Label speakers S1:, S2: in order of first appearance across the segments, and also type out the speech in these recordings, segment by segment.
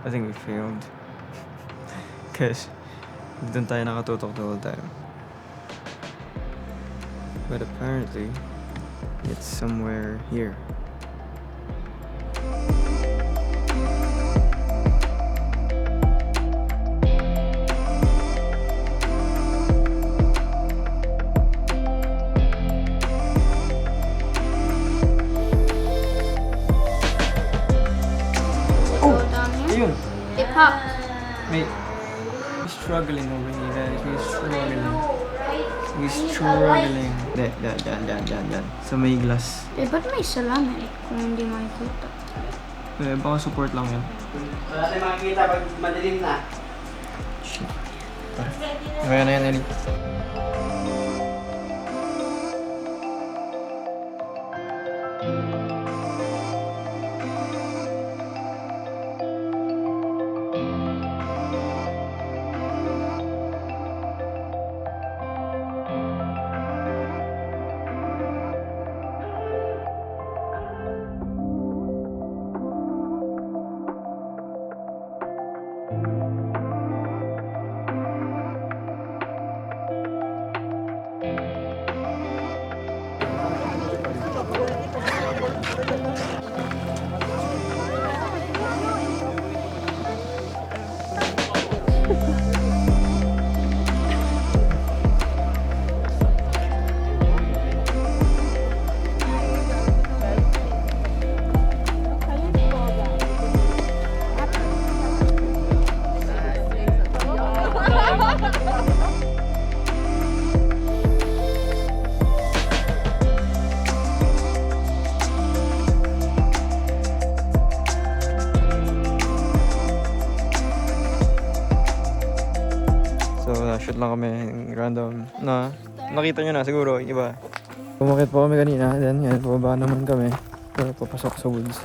S1: I think we failed. Because doon tayo nakatutok the whole time. But apparently, it's somewhere here. Ayun!
S2: It popped.
S1: Mate, he's struggling over here, guys. He's struggling. He's struggling. Diyan. Sa may glass.
S2: Eh, ba't may salamin kung hindi makikita?
S1: Eh, baka support lang yun.
S3: Wala tayong makikita pag madilim na.
S1: Kaya na yan, Ellie. Shoot lang kami random na nakita nyo na siguro iba. Pumakit po kami kanina, then yan, pababa naman kami para papasok sa woods.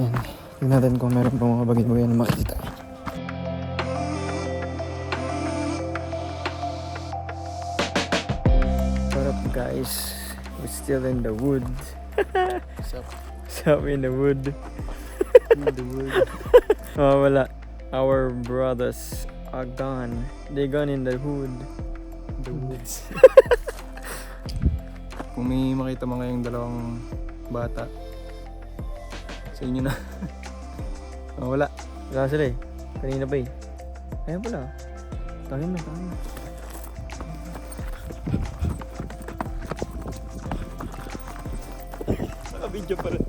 S1: Yan, tignan natin kung meron pa mga bagay-bagay na makikita. What up guys? We're still in the wood. What's up in the wood? In the wood. Wala. Our brothers are gone. They gone in the hood. The woods.
S4: Kung may makita mo ngayong dalawang bata, sa inyo na.
S1: Wala. Wala sila eh. Kanina pa eh. Ayan pala. Tangin na. Naka-video pa rin.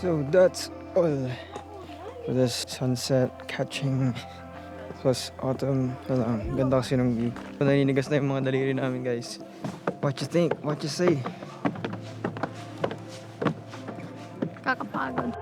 S1: So that's all for this sunset catching plus autumn na lang. Ganda kasi ng view. Naninigas na yung mga daliri namin guys. What you think? What you say?
S2: Kakapagod.